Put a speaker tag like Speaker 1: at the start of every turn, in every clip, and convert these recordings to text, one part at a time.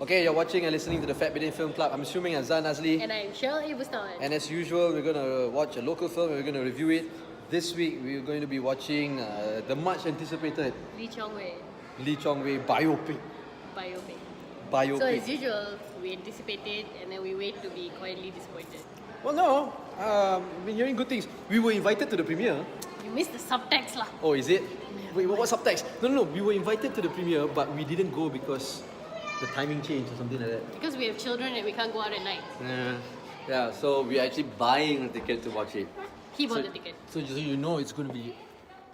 Speaker 1: Okay, you're watching and listening to the Fat Bidin Film Club. I'm assuming Azan Azli.
Speaker 2: And I'm Cheryl Ibustan.
Speaker 1: And as usual, we're going to watch a local film and we're going to review it. This week, we're going to be watching the much anticipated
Speaker 2: Chong Wei.
Speaker 1: Chong Wei biopic.
Speaker 2: So as usual, we anticipate it and then we wait to be quietly disappointed.
Speaker 1: Well, no. I've been hearing good things. We were invited to the premiere.
Speaker 2: You missed the subtext lah.
Speaker 1: Oh, is it? Wait, what subtext? No. We were invited to the premiere, but we didn't go because the timing changed or something like that.
Speaker 2: Because we have children and we can't go out at night.
Speaker 1: Yeah, so we're actually buying a ticket to watch it.
Speaker 2: He bought the ticket.
Speaker 1: So you know it's going to be,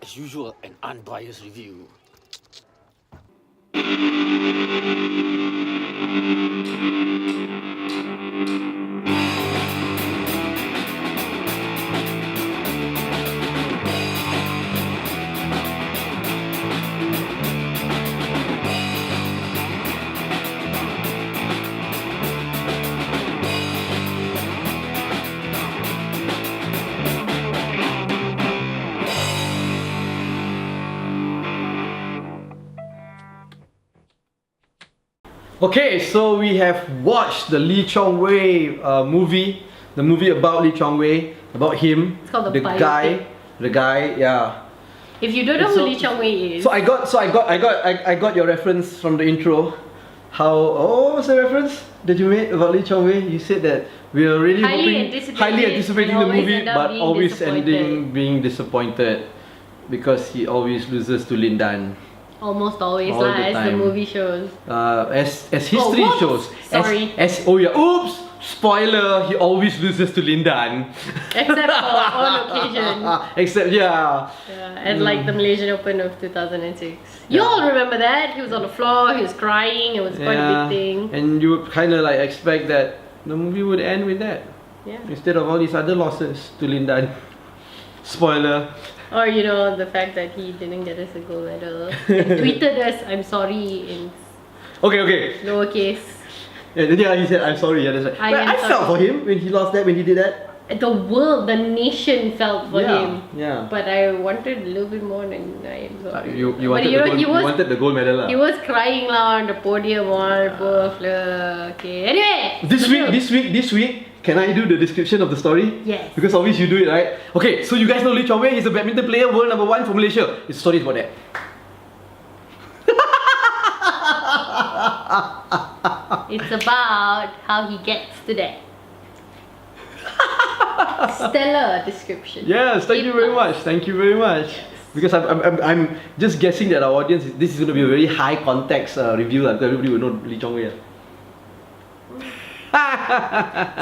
Speaker 1: as usual, an unbiased review. Okay, so we have watched the Chong Wei movie, the movie about Chong Wei, about him,
Speaker 2: it's called the
Speaker 1: guy, yeah.
Speaker 2: If you don't know who Chong Wei is,
Speaker 1: so I got your reference from the intro. What was the reference that you made about Chong Wei? You said that we are really highly anticipating the movie, but always ending being disappointed because he always loses to Lin Dan.
Speaker 2: Almost always as the movie shows.
Speaker 1: As history shows.
Speaker 2: Sorry.
Speaker 1: Oops! Spoiler, he always loses to Lin Dan.
Speaker 2: Except for on occasion. And like the Malaysian Open of 2006. You all remember that? He was on the floor, he was crying, it was quite a big thing.
Speaker 1: And you would kind of like expect that the movie would end with that.
Speaker 2: Yeah.
Speaker 1: Instead of all these other losses to Lin Dan. Spoiler.
Speaker 2: Or the fact that he didn't get us a gold medal. And tweeted us, I'm sorry, in lowercase.
Speaker 1: Yeah, he said, I'm sorry. Yeah, that's right. I felt for him when he lost that, when he did that.
Speaker 2: The world, the nation felt for him.
Speaker 1: Yeah.
Speaker 2: But I wanted a little bit more than I am sorry.
Speaker 1: You wanted the gold medal.
Speaker 2: He was crying on the podium Okay. Anyway.
Speaker 1: This week, can I do the description of the story?
Speaker 2: Yes.
Speaker 1: Because always you do it, right? Okay, so you guys know Chong Wei, he's a badminton player, world number 1 for Malaysia. His story is about that.
Speaker 2: It's about how he gets to that. Stellar description.
Speaker 1: Yes, thank you very much. Yes. Because I'm just guessing that our audience, this is going to be a very high context review, because everybody will know Chong Wei.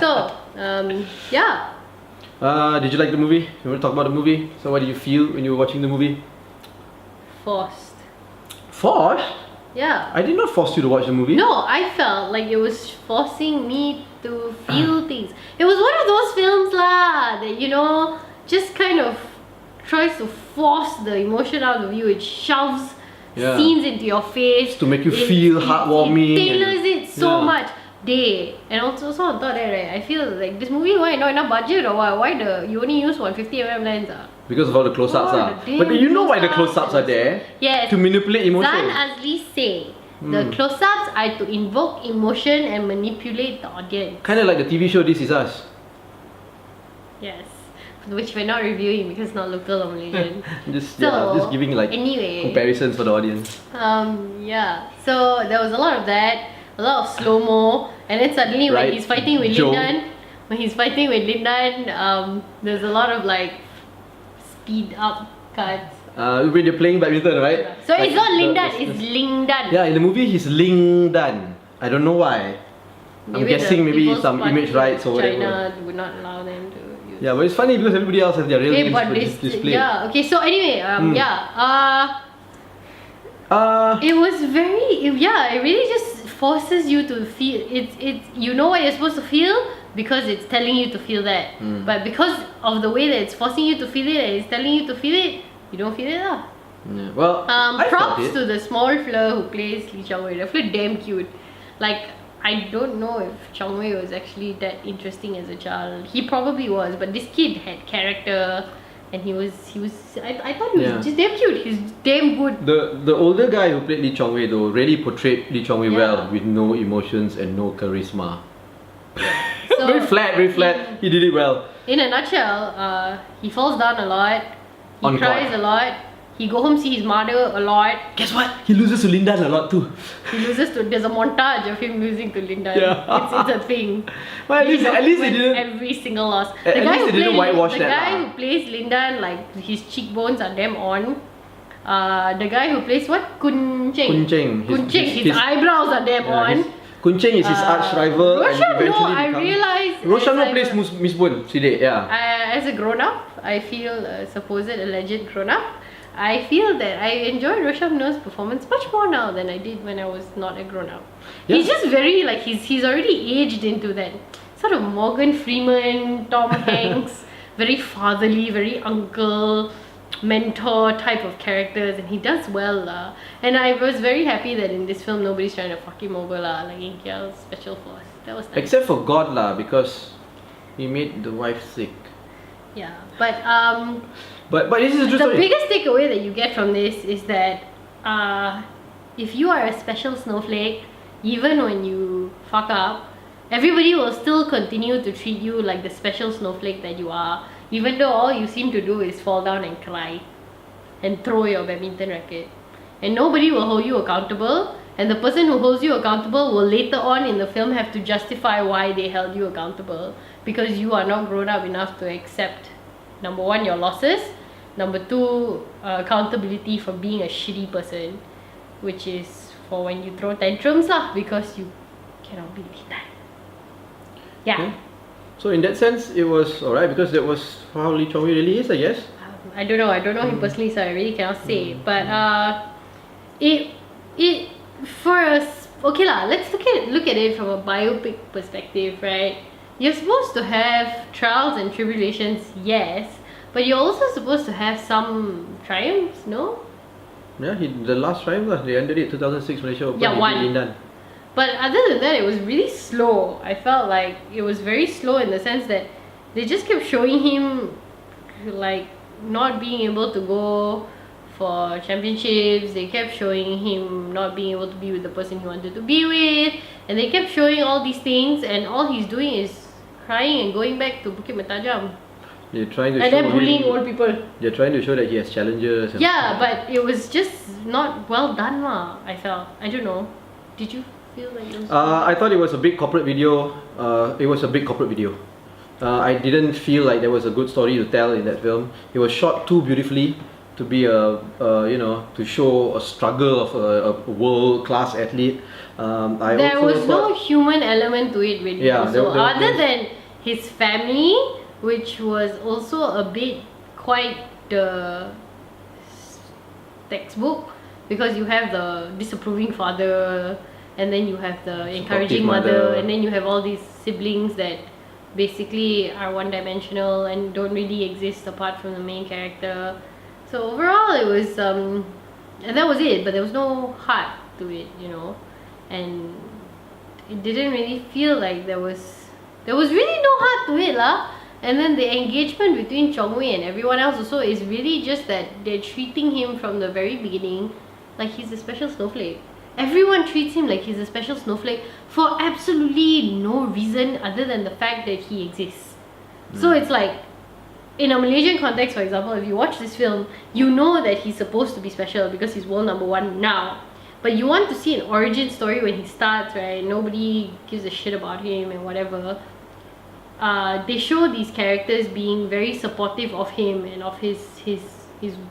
Speaker 2: So,
Speaker 1: did you like the movie? You want to talk about the movie? So what did you feel when you were watching the movie?
Speaker 2: Forced.
Speaker 1: Forced?
Speaker 2: Yeah.
Speaker 1: I did not force you to watch the movie.
Speaker 2: No, I felt like it was forcing me to feel things. It was one of those films that, just kind of tries to force the emotion out of you. It shoves scenes into your face.
Speaker 1: To make you feel heartwarming.
Speaker 2: It tailors it so much. And also on top of that, right, I feel like this movie, why not enough budget or what? Why you only use 150mm lens?
Speaker 1: Because of all the close-ups. But you know why the close-ups are there?
Speaker 2: Yes.
Speaker 1: To manipulate emotion.
Speaker 2: Zan Azli say the close-ups are to invoke emotion and manipulate the audience.
Speaker 1: Kind of like the TV show This Is Us.
Speaker 2: Yes. Which we're not reviewing because it's not local or Malaysian.
Speaker 1: just giving comparisons for the audience.
Speaker 2: So there was a lot of that. A lot of slow-mo, and then suddenly when he's fighting with Lin Dan, there's a lot of speed up cuts.
Speaker 1: When they're playing badminton, right?
Speaker 2: So it's not Lin Dan, it's Ling Dan.
Speaker 1: Yeah, in the movie he's Ling Dan. I don't know why. I'm guessing maybe some image rights or whatever.
Speaker 2: China would not allow them to use.
Speaker 1: Yeah, but it's funny because everybody else has their real names displayed.
Speaker 2: Yeah. Okay. So anyway, it was very it really just forces you to feel it's what you're supposed to feel because it's telling you to feel that. But because of the way that it's forcing you to feel it and it's telling you to feel it, you don't feel it lah.
Speaker 1: Yeah. Well,
Speaker 2: props to the small fella who plays Chong Wei. They're damn cute. I don't know if Chong Wei was actually that interesting as a child. He probably was, but this kid had character. and I thought he was just damn cute. He's damn good.
Speaker 1: The older guy who played Lee Chong Wei though really portrayed Lee Chong Wei well, with no emotions and no charisma.
Speaker 2: So,
Speaker 1: very flat. He did it well.
Speaker 2: In a nutshell, he falls down a lot. He cries a lot. He go home see his mother a lot.
Speaker 1: Guess what? He loses to Lindan a lot too.
Speaker 2: There's a montage of him losing to Lindan.
Speaker 1: Yeah.
Speaker 2: It's a thing.
Speaker 1: Well, at least they didn't.
Speaker 2: Every single loss.
Speaker 1: At least they didn't whitewash that.
Speaker 2: The guy who plays Lindan, like his cheekbones are damn on. The guy who plays what? Kun Cheng. His eyebrows are damn on.
Speaker 1: Kun Cheng is his arch rival.
Speaker 2: I realized.
Speaker 1: Rosham plays Miss Bun.
Speaker 2: As a grown up, I feel alleged grown up. I feel that I enjoy Rosham No's performance much more now than I did when I was not a grown up. Yeah. He's just very like he's already aged into that sort of Morgan Freeman, Tom Hanks, very fatherly, very uncle, mentor type of characters, and he does well and I was very happy that in this film nobody's trying to fuck him over like in Kiel's Special Force. That was nice.
Speaker 1: Except for God because he made the wife sick.
Speaker 2: Yeah, but
Speaker 1: this is
Speaker 2: the biggest takeaway that you get from this is that if you are a special snowflake, even when you fuck up, everybody will still continue to treat you like the special snowflake that you are, even though all you seem to do is fall down and cry and throw your badminton racket, and nobody will hold you accountable, and the person who holds you accountable will later on in the film have to justify why they held you accountable, because you are not grown up enough to accept, number one, your losses, number two, accountability for being a shitty person, which is for when you throw tantrums lah, because you cannot be that. Yeah.
Speaker 1: Okay. So in that sense, it was alright because that was how Lee Chong Wei really is, I guess.
Speaker 2: I don't know him personally, so I really cannot say. But it for us, okay lah. Let's look at it from a biopic perspective, right? You're supposed to have trials and tribulations, yes, but you're also supposed to have some triumphs, no?
Speaker 1: Yeah, the last triumph, they ended it 2006 Malaysia Open.
Speaker 2: Yeah, one. But other than that, it was really slow. I felt like it was very slow in the sense that they just kept showing him like not being able to go for championships. They kept showing him not being able to be with the person he wanted to be with, and they kept showing all these things, and all he's doing is crying and going back to Bukit Metajam.
Speaker 1: They're trying to
Speaker 2: and then bullying old people.
Speaker 1: They're trying to show that he has challenges.
Speaker 2: Yeah, but it was just not well done lah, I felt. I don't know. Did you feel like it was
Speaker 1: I thought it was a big corporate video. I didn't feel like there was a good story to tell in that film. It was shot too beautifully to be to show a struggle of a world-class athlete.
Speaker 2: There was no human element to it really.
Speaker 1: Yeah,
Speaker 2: other than his family, which was also a bit quite the textbook, because you have the disapproving father, and then you have the encouraging mother, and then you have all these siblings that basically are one-dimensional and don't really exist apart from the main character. So overall it was and that was it, but there was no heart to it, and it didn't really feel like there was really no heart to it lah. And then the engagement between Chong Wei and everyone else also is really just that they're treating him from the very beginning like he's a special snowflake. Everyone treats him like he's a special snowflake for absolutely no reason other than the fact that he exists. So it's like, in a Malaysian context, for example, if you watch this film, you know that he's supposed to be special because he's world number one now. But you want to see an origin story when he starts, right? Nobody gives a shit about him and whatever. They show these characters being very supportive of him and of his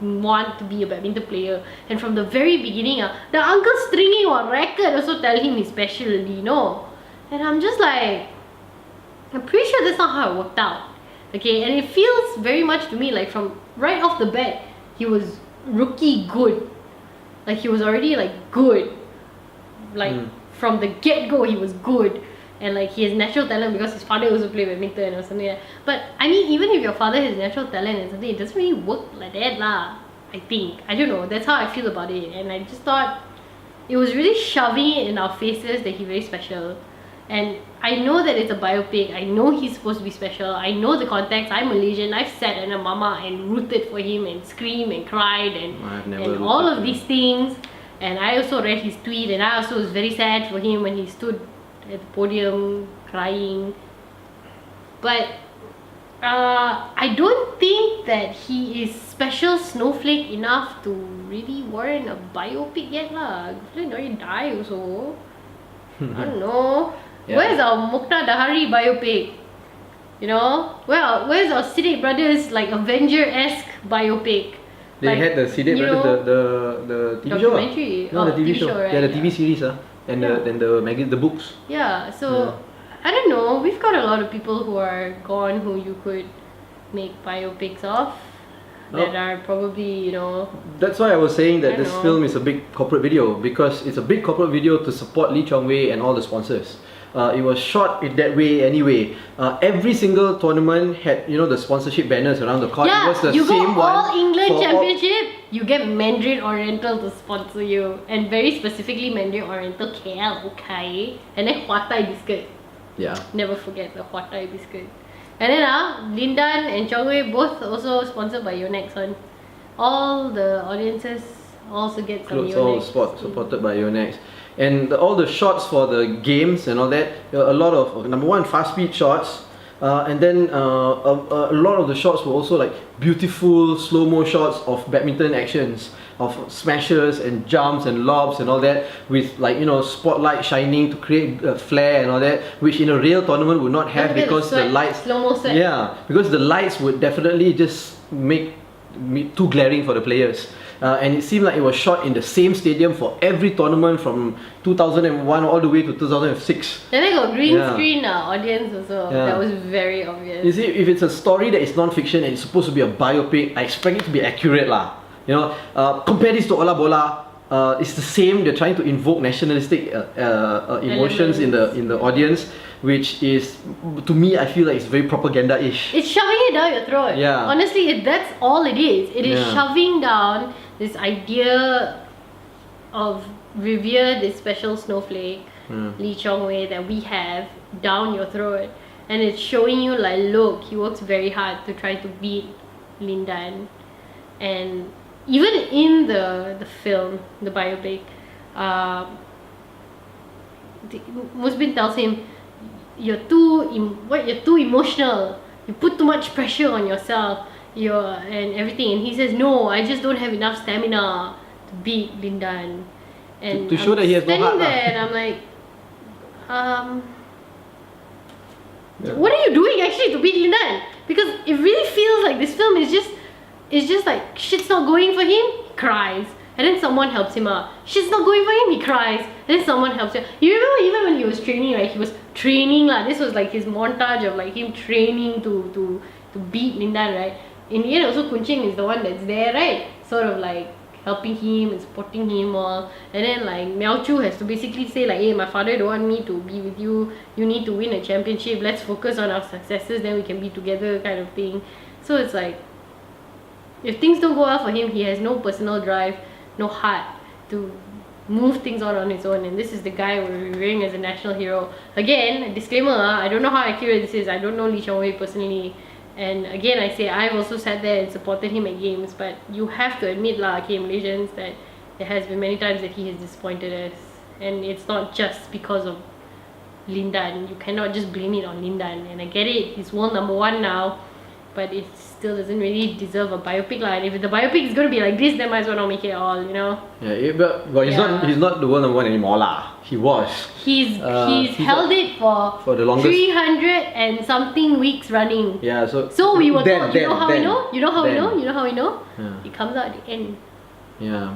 Speaker 2: want to be a badminton player, and from the very beginning the uncle stringing on racket also tell him he's special, and I'm just like, I'm pretty sure that's not how it worked out, okay? And it feels very much to me like from right off the bat he was rookie good, like he was already like good, like from the get-go he was good. And like he has natural talent because his father also played badminton or something like that. But I mean, even if your father has natural talent and something, it doesn't really work like that lah, I think. I don't know, that's how I feel about it. And I just thought it was really shoving it in our faces that he's very special. And I know that it's a biopic. I know he's supposed to be special. I know the context. I'm Malaysian. I've sat in a mama and rooted for him and screamed and cried and all of these things. And I also read his tweet, and I also was very sad for him when he stood at the podium crying. But I don't think that he is special snowflake enough to really warrant a biopic yet lah. He already die also. I don't know. Yeah. Where's our Mokhtar Dahari biopic? You know? Where's our Siddiq Brothers like Avenger-esque biopic?
Speaker 1: They like, had the Siddiq Brothers, the TV
Speaker 2: documentary.
Speaker 1: show. No, the TV show.
Speaker 2: Right?
Speaker 1: Yeah, the TV series. And the books.
Speaker 2: Yeah, so I don't know. We've got a lot of people who are gone who you could make biopics of. That are probably, you know...
Speaker 1: That's why I was saying that this film is a big corporate video, because it's a big corporate video to support Lee Chong Wei and all the sponsors. It was shot in that way anyway. Every single tournament had, you know, the sponsorship banners around the court.
Speaker 2: Yeah,
Speaker 1: it was the
Speaker 2: you
Speaker 1: same
Speaker 2: go All England Championship, you get Mandarin Oriental to sponsor you. And very specifically Mandarin Oriental KL, okay? And then Hua Tai biscuit.
Speaker 1: Yeah.
Speaker 2: Never forget the Hua Tai biscuit. And then Lindan and Chong Wei both also sponsored by Yonex one. All the audiences also get some Yonex.
Speaker 1: All supported by Yonex. And all the shots for the games and all that, a lot of, number one, fast speed shots. And then a lot of the shots were also like beautiful slow-mo shots of badminton actions, of smashes and jumps and lobs and all that, with like, you know, spotlight shining to create a flare and all that, which in a real tournament would not have, because the lights,
Speaker 2: slow-mo sweat.
Speaker 1: Yeah, because the lights would definitely just make too glaring for the players. And it seemed like it was shot in the same stadium for every tournament from 2001 all the way to 2006.
Speaker 2: Then they got green screen audience also. That was very obvious.
Speaker 1: You see, if it's a story that is non-fiction and it's supposed to be a biopic, I expect it to be accurate lah. You know, compare this to Ola Bola. It's the same. They're trying to invoke nationalistic emotions in the audience, which is, to me, I feel like it's very propaganda-ish.
Speaker 2: It's shoving it down your throat.
Speaker 1: Yeah.
Speaker 2: Honestly, that's all it is. It is shoving down this idea of revere this special snowflake, Lee Chong Wei, that we have down your throat. And it's showing you like, look, he works very hard to try to beat Lindan. And even in the film, the biopic, Musbin tells him, you're too emotional. You put too much pressure on yourself. And everything. And he says, no, I just don't have enough stamina to beat Lindan. And
Speaker 1: to show that he has no heart.
Speaker 2: Standing there, and I'm like, what are you doing actually to beat Lindan? Because it really feels like this film is just like, shit's not going for him, he cries. And then someone helps him out. Shit's not going for him, he cries. And then someone helps him. You remember even when he was training, right? He was training lah. This was like his montage of like him training to beat Lindan, right? In the end also Kun Ching is the one that's there, right? Sort of like helping him and supporting him all. And then like Miao Chu has to basically say like, hey, my father don't want me to be with you. You need to win a championship. Let's focus on our successes, then we can be together, kind of thing. So it's like, if things don't go well for him, he has no personal drive, no heart to move things on his own. And this is the guy we're revering as a national hero. Again, a disclaimer, I don't know how accurate this is. I don't know Lee Chong Wei personally. And again, I say, I've also sat there and supported him at games. But you have to admit lah, okay, Malaysians, that there has been many times that he has disappointed us. And it's not just because of Lindan. You cannot just blame it on Lindan. And I get it, he's world number one now. But it still doesn't really deserve a biopic lah. And if the biopic is going to be like this, then might as well not make it at all, you know?
Speaker 1: Yeah, but he's not the world number one anymore lah. He was.
Speaker 2: He's held it for
Speaker 1: the longest
Speaker 2: 300 and something weeks running.
Speaker 1: Yeah, so
Speaker 2: we were told. You know how we know? You know how we know? You know how we know?
Speaker 1: Yeah.
Speaker 2: It comes out at the end.
Speaker 1: Yeah.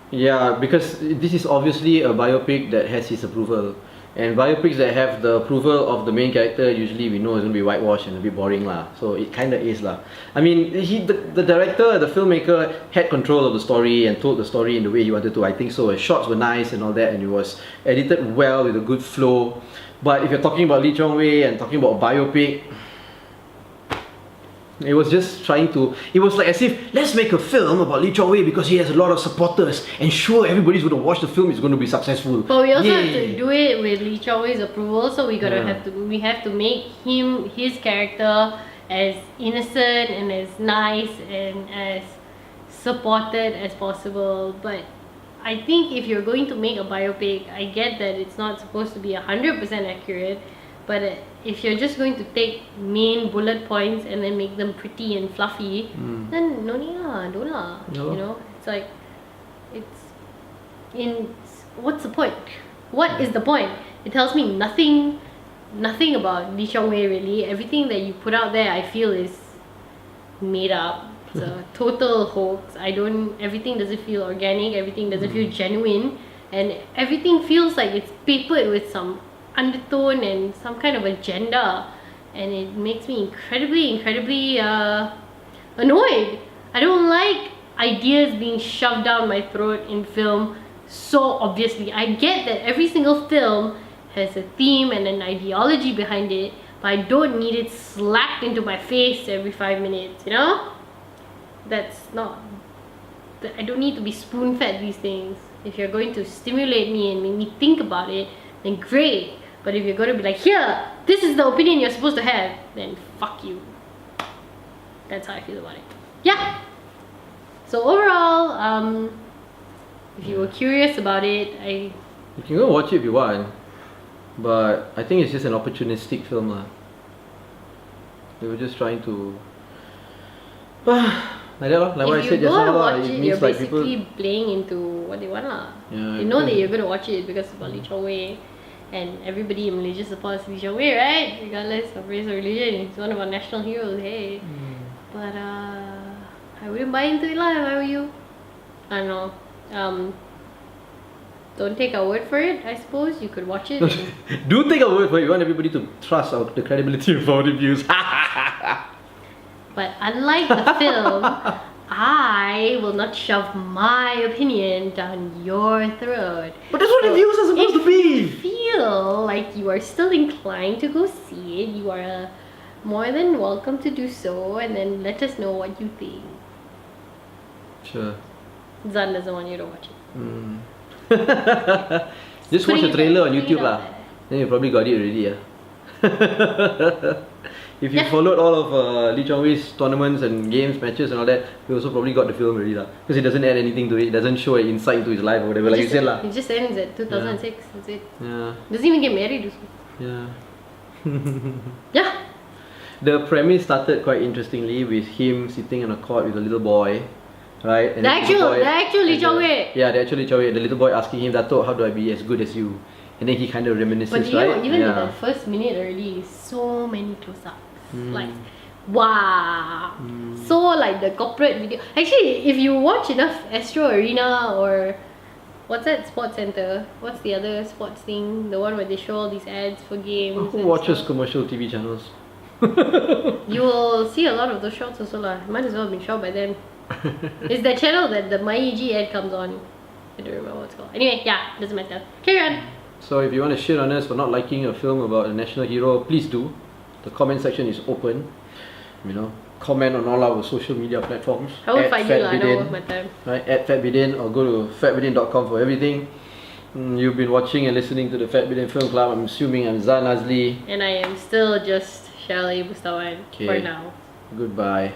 Speaker 1: Yeah, because this is obviously a biopic that has his approval. And biopics that have the approval of the main character, usually we know it's going to be whitewashed and a bit boring lah. So it kind of is lah. I mean, the director, the filmmaker had control of the story and told the story in the way he wanted to. I think so. His shots were nice and all that, and it was edited well with a good flow. But if you're talking about Lee Chong Wei and talking about biopic, It was just trying to. It was like as if let's make a film about Lee Chong Wei because he has a lot of supporters, and sure everybody's going to watch the film. It's going to be successful.
Speaker 2: But we also have to do it with Lee Chong Wei's approval. So we have to make his character as innocent and as nice and as supported as possible. But I think if you're going to make a biopic, I get that it's not supposed to be 100% accurate. But if you're just going to take main bullet points and then make them pretty and fluffy, then no need lah, don't lah.
Speaker 1: No.
Speaker 2: You know, it's like, what's the point? What is the point? It tells me nothing about Lee Chong Wei really. Everything that you put out there, I feel is made up. It's a total hoax. Everything doesn't feel organic. Everything doesn't feel genuine, and everything feels like it's papered with some undertone and some kind of agenda, and it makes me incredibly annoyed. I don't like ideas being shoved down my throat in film so obviously. I get that every single film has a theme and an ideology behind it, but I don't need it slapped into my face every 5 minutes, you know? I don't need to be spoon-fed these things. If you're going to stimulate me and make me think about it, then great. But if you're going to be like, here, this is the opinion you're supposed to have, then fuck you. That's how I feel about it. Yeah. So overall, if you were curious about it,
Speaker 1: you can go watch it if you want, but I think it's just an opportunistic film lah. They were just trying to like that lah. Like what I said just now lah.
Speaker 2: If you go and watch it, you're basically playing into what they want lah.
Speaker 1: Yeah,
Speaker 2: they know that you're going to watch it because of Lee Chong Wei. And everybody in Malaysia supports Lee Chong Wei, right? Regardless of race or religion. He's one of our national heroes, hey. But I wouldn't buy into it lah if I were you. I don't know. Don't take our word for it, I suppose. You could watch it.
Speaker 1: Do take our word for it. You want everybody to trust the credibility of our reviews.
Speaker 2: But unlike the film, I will not shove my opinion down your throat.
Speaker 1: But that's what reviews are supposed to be.
Speaker 2: If you feel like you are still inclined to go see it, you are more than welcome to do so, and then let us know what you think.
Speaker 1: Sure.
Speaker 2: Zan doesn't want you to watch
Speaker 1: it. Just watch the trailer on YouTube lah. Then you probably got it already. If you followed all of Lee Chong Wei's tournaments and games, matches and all that, you also probably got the film already lah. Because it doesn't add anything to it. It doesn't show an insight into his life or whatever, like you said lah.
Speaker 2: It just ends at 2006. That's it.
Speaker 1: Yeah.
Speaker 2: Doesn't even get married also.
Speaker 1: Yeah.
Speaker 2: Yeah.
Speaker 1: The premise started quite interestingly with him sitting on a court with a little boy, right? And
Speaker 2: the actual Lee Chong Wei.
Speaker 1: Yeah, the actual Lee Chong Wei. The little boy asking him, "Dato', how do I be as good as you?" And then he kind of reminisces,
Speaker 2: but
Speaker 1: right?
Speaker 2: Even in the first minute already, so many close-ups. Like, wow. So like the corporate video. Actually, if you watch enough Astro Arena or what's that sports center? What's the other sports thing? The one where they show all these ads for games.
Speaker 1: Who watches commercial TV channels?
Speaker 2: You will see a lot of those shots also lah. Might as well have been shot by them. It's that channel that the MyEG ad comes on. I don't remember what it's called. Anyway, yeah, doesn't matter. Carry on.
Speaker 1: So if you want to shit on us for not liking a film about a national hero, please do. The comment section is open. You know, comment on all our social media platforms.
Speaker 2: I won't find you lah, I don't waste my time.
Speaker 1: Right, at FatBidin, or go to fatbidin.com for everything. You've been watching and listening to the Fat Bidin Film Club. I'm assuming I'm Zan Azli.
Speaker 2: And I am still just Shirley Bustawan for now.
Speaker 1: Goodbye.